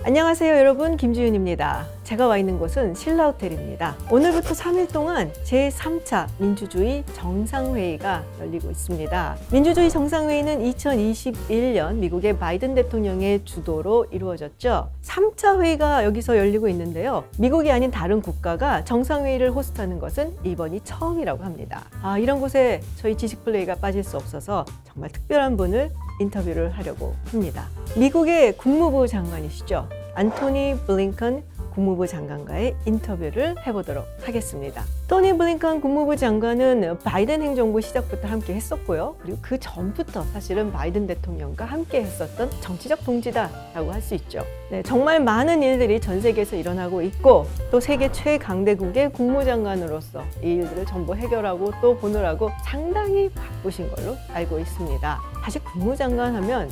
안녕하세요 여러분, 김지윤입니다. 제가 와 있는 곳은 신라호텔입니다. 오늘부터 3일 동안 제3차 민주주의 정상회의가 열리고 있습니다. 민주주의 정상회의는 2021년 미국의 바이든 대통령의 주도로 이루어졌죠. 3차 회의가 여기서 열리고 있는데요. 미국이 아닌 다른 국가가 정상회의를 호스트하는 것은 이번이 처음이라고 합니다. 이런 곳에 저희 지식플레이가 빠질 수 없어서 정말 특별한 분을 인터뷰를 하려고 합니다. 미국의 국무부 장관이시죠. 안토니 블링컨 국무부 장관과의 인터뷰를 해보도록 하겠습니다. 토니 블링컨 국무부 장관은 바이든 행정부 시작부터 함께 했었고요. 그리고 그 전부터 사실은 바이든 대통령과 함께 했었던 정치적 동지다라고 할 수 있죠. 네, 정말 많은 일들이 전 세계에서 일어나고 있고 또 세계 최강대국의 국무장관으로서 이 일들을 전부 해결하고 또 보느라고 상당히 바쁘신 걸로 알고 있습니다. 사실 국무장관 하면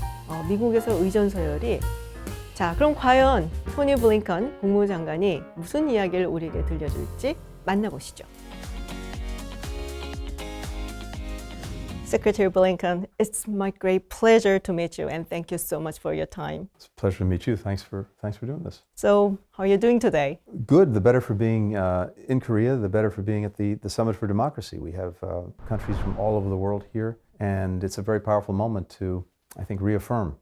미국에서 의전서열이 자, 그럼 과연 토니 블링컨 국무장관이 무슨 이야기를 우리에게 들려줄지 만나보시죠. Secretary Blinken, it's my great pleasure to meet you and thank you so much for your time. It's a pleasure to meet you. Thanks for doing this. So, how are you doing today? Good. The better for being in Korea, the better for being at the Summit for Democracy. We have countries from all over the world here, and it's a very powerful moment to, I think, reaffirm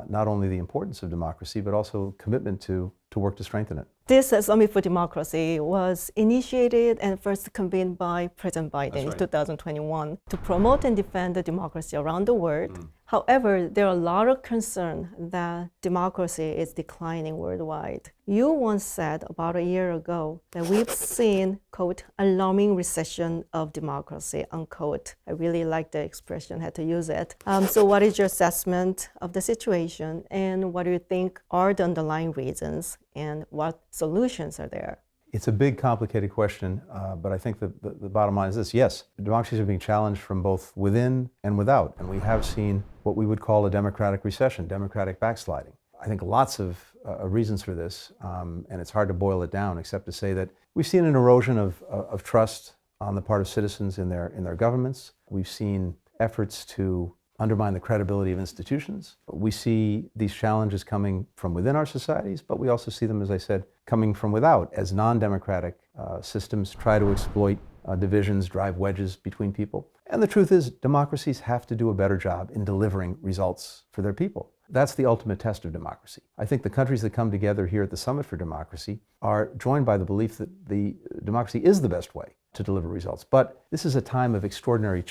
not only the importance of democracy, but also commitment to work to strengthen it. This Summit for Democracy was initiated and first convened by President Biden in 2021 to promote and defend the democracy around the world. However, there are a lot of concern that democracy is declining worldwide. You once said about a year ago that we've seen, quote, alarming recession of democracy, unquote. I really like the expression, had to use it. So what is your assessment of the situation and what do you think are the underlying reasons and what solutions are there? It's a big, complicated question, but I think the bottom line is this. Yes, democracies are being challenged from both within and without, and we have seen what we would call a democratic recession, democratic backsliding. I think lots of reasons for this, and it's hard to boil it down except to say that we've seen an erosion of trust on the part of citizens in their governments. We've seen efforts to undermine the credibility of institutions. We see these challenges coming from within our societies, but we also see them, as I said, coming from without as non-democratic systems try to exploit divisions, drive wedges between people. And the truth is, democracies have to do a better job in delivering results for their people. That's the ultimate test of democracy. I think the countries that come together here at the Summit for Democracy are joined by the belief that the democracy is the best way to deliver results. But this is a time of extraordinary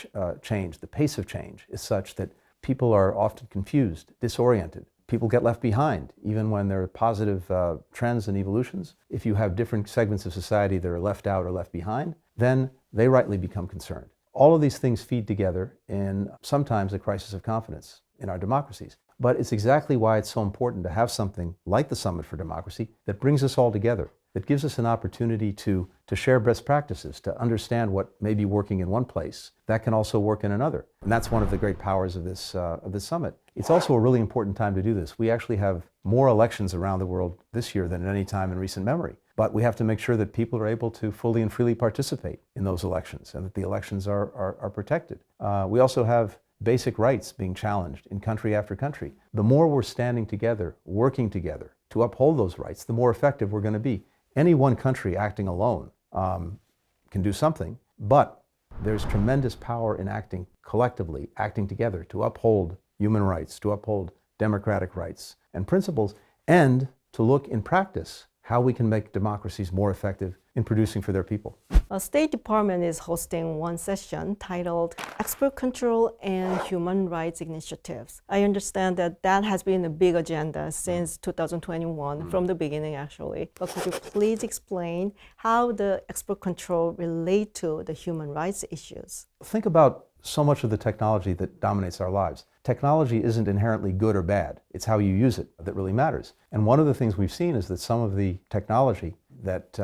change. The pace of change is such that people are often confused, disoriented. People get left behind, even when there are positive trends and evolutions. If you have different segments of society that are left out or left behind, then they rightly become concerned. All of these things feed together in sometimes a crisis of confidence in our democracies. But it's exactly why it's so important to have something like the Summit for Democracy that brings us all together, that gives us an opportunity to share best practices, to understand what may be working in one place that can also work in another. And that's one of the great powers of this summit. It's also a really important time to do this. We actually have more elections around the world this year than at any time in recent memory. But we have to make sure that people are able to fully and freely participate in those elections and that the elections are protected. We also have basic rights being challenged in country after country. The more we're standing together, working together to uphold those rights, the more effective we're going to be. Any one country acting alone can do something, but there's tremendous power in acting collectively, acting together to uphold human rights, to uphold democratic rights and principles, and to look in practice how we can make democracies more effective in producing for their people. State Department is hosting one session titled Export Control and Human Rights Initiatives. I understand that has been a big agenda since 2021, from the beginning actually. But could you please explain how the export control relate to the human rights issues? Think about so much of the technology that dominates our lives. Technology isn't inherently good or bad. It's how you use it that really matters. And one of the things we've seen is that some of the technology that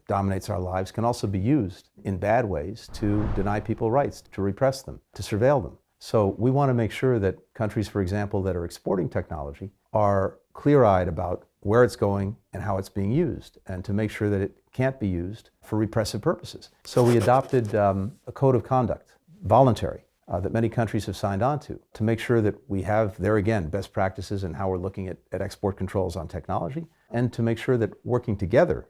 dominates our lives can also be used in bad ways to deny people rights, to repress them, to surveil them. So we want to make sure that countries, for example, that are exporting technology are clear-eyed about where it's going and how it's being used, and to make sure that it can't be used for repressive purposes. So we adopted a code of conduct, voluntary, that many countries have signed on to make sure that we have, there again, best practices in how we're looking at export controls on technology, and to make sure that working together,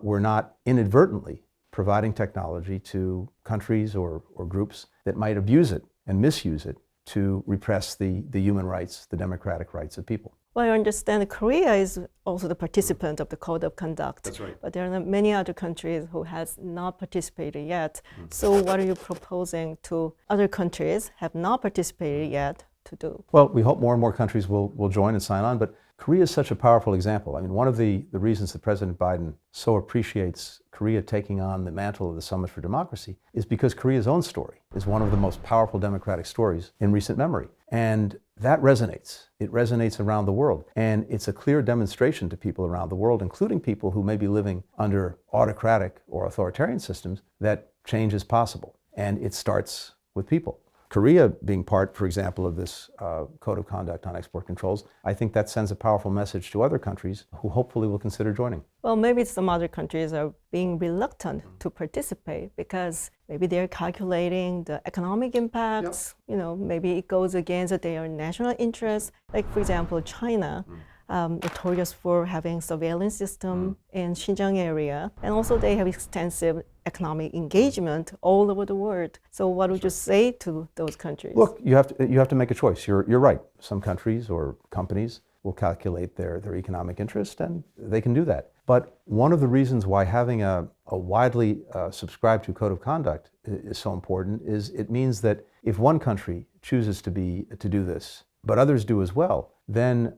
we're not inadvertently providing technology to countries or groups that might abuse it and misuse it to repress the human rights, the democratic rights of people. Well, I understand Korea is also the participant of the Code of Conduct. That's right. But there are many other countries who has not participated yet. So what are you proposing to other countries have not participated yet to do? Well, we hope more and more countries will join and sign on, but Korea is such a powerful example. I mean, one of the reasons that President Biden so appreciates Korea taking on the mantle of the Summit for Democracy is because Korea's own story is one of the most powerful democratic stories in recent memory. And that resonates. It resonates around the world. And it's a clear demonstration to people around the world, including people who may be living under autocratic or authoritarian systems, that change is possible. And it starts with people. Korea being part, for example, of this Code of Conduct on export controls, I think that sends a powerful message to other countries who hopefully will consider joining. Well, maybe some other countries are being reluctant to participate because maybe they're calculating the economic impacts. You know, maybe it goes against their national interests. Like, for example, China. Notorious for having surveillance system in Xinjiang area, and also they have extensive economic engagement all over the world. So what would you say to those countries? Look, you have to make a choice. You're right. Some countries or companies will calculate their economic interest, and they can do that. But one of the reasons why having a widely subscribed to Code of Conduct is so important is it means that if one country chooses to do this, but others do as well, then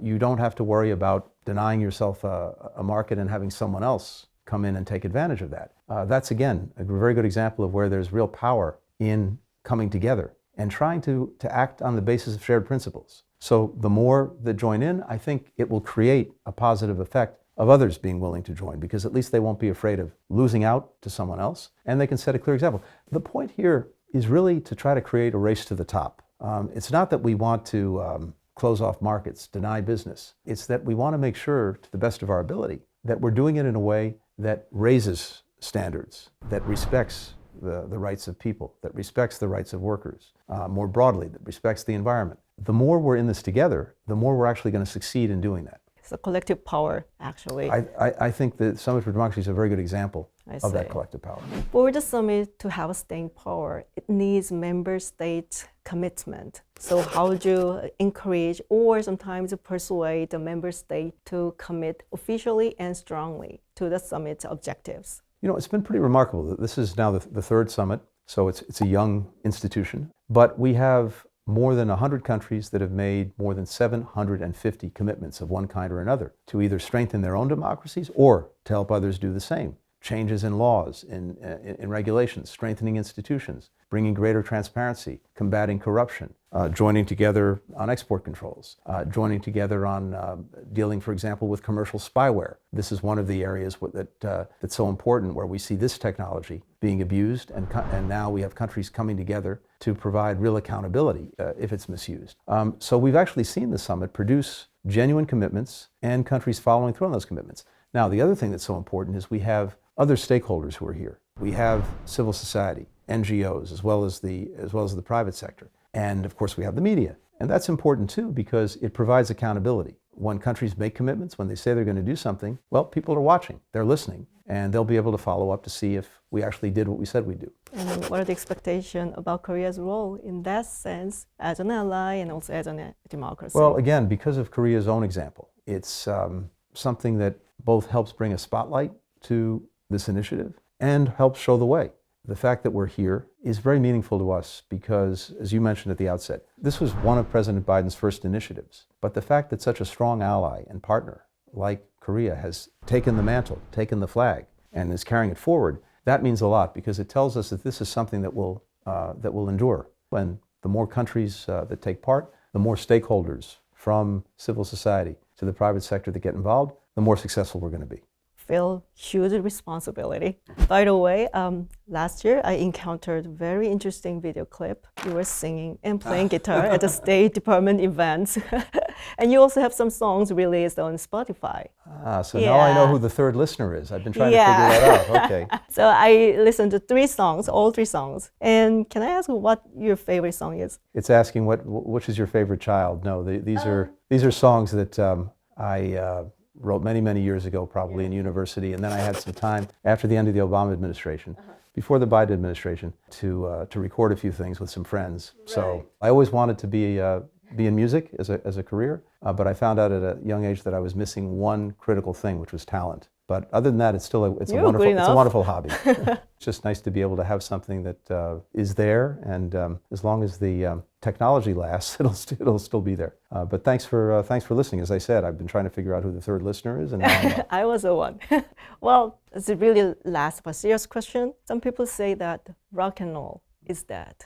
you don't have to worry about denying yourself a market and having someone else come in and take advantage of that. That's, again, a very good example of where there's real power in coming together and trying to act on the basis of shared principles. So the more that join in, I think it will create a positive effect of others being willing to join, because at least they won't be afraid of losing out to someone else, and they can set a clear example. The point here is really to try to create a race to the top. It's not that we want to close off markets, deny business. It's that we want to make sure, to the best of our ability, that we're doing it in a way that raises standards, that respects the rights of people, that respects the rights of workers, more broadly, that respects the environment. The more we're in this together, the more we're actually going to succeed in doing that. It's a collective power, actually. I think the Summit for Democracy is a very good example of that collective power. For the summit to have a staying power, it needs member state commitment. So how would you encourage or sometimes persuade the member state to commit officially and strongly to the summit's objectives? You know, it's been pretty remarkable. This is now the third summit, so it's a young institution. But we have more than 100 countries that have made more than 750 commitments of one kind or another to either strengthen their own democracies or to help others do the same. Changes in laws, in regulations, strengthening institutions, bringing greater transparency, combating corruption, joining together on export controls, joining together on dealing, for example, with commercial spyware. This is one of the areas that's so important, where we see this technology being abused, and now we have countries coming together to provide real accountability if it's misused. So we've actually seen the summit produce genuine commitments and countries following through on those commitments. Now, the other thing that's so important is we have other stakeholders who are here. We have civil society, NGOs, as well as the private sector. And of course we have the media. And that's important too, because it provides accountability. When countries make commitments, when they say they're going to do something, well, people are watching, they're listening, and they'll be able to follow up to see if we actually did what we said we'd do. And what are the expectations about Korea's role in that sense as an ally and also as a democracy? Well, again, because of Korea's own example, it's something that both helps bring a spotlight to this initiative and helps show the way. The fact that we're here is very meaningful to us because, as you mentioned at the outset, this was one of President Biden's first initiatives. But the fact that such a strong ally and partner like Korea has taken the mantle, taken the flag, and is carrying it forward, that means a lot, because it tells us that this is something that will endure. And the more countries that take part, the more stakeholders from civil society to the private sector that get involved, the more successful we're going to be. feel huge responsibility. By the way, last year I encountered a very interesting video clip. You were singing and playing guitar at the State Department events. And you also have some songs released on Spotify. So now I know who the third listener is. I've been trying to figure that out. Okay. So I listened to 3 songs, all 3 songs. And can I ask what your favorite song is? It's asking which is your favorite child. No, these are songs that I wrote many years ago, probably in university, and then I had some time after the end of the Obama administration, before the Biden administration, to record a few things with some friends. Right. So I always wanted to be in music as a career, but I found out at a young age that I was missing one critical thing, which was talent. But other than that, it's still a wonderful hobby. It's just nice to be able to have something that is there, and as long as the technology lasts, it'll still be there. But thanks for listening. As I said, I've been trying to figure out who the third listener is, and now I know. I was the one. Well, it's a really last but serious question. Some people say that rock and roll is dead.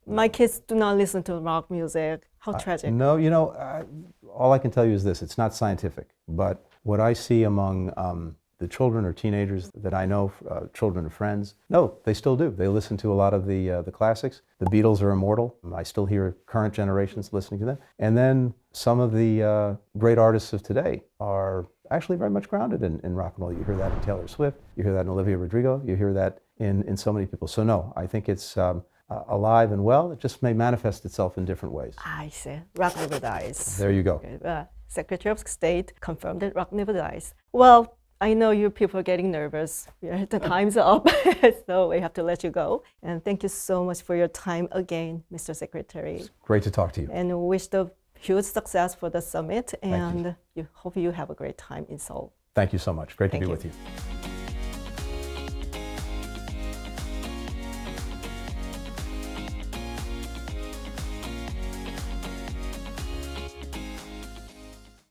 My kids do not listen to rock music. How tragic. No, all I can tell you is this: it's not scientific, but what I see among the children or teenagers that I know, children of friends, no, they still do. They listen to a lot of the classics. The Beatles are immortal. I still hear current generations listening to them. And then some of the great artists of today are actually very much grounded in rock and roll. You hear that in Taylor Swift. You hear that in Olivia Rodrigo. You hear that in so many people. So no, I think it's alive and well. It just may manifest itself in different ways. I see. Rock never dies. There you go. Secretary of State confirmed that rock never dies. Well, I know you people are getting nervous. The time's up, so we have to let you go. And thank you so much for your time again, Mr. Secretary. It's great to talk to you. And wish the huge success for the summit. And hope you have a great time in Seoul. Thank you so much. Great to be with you.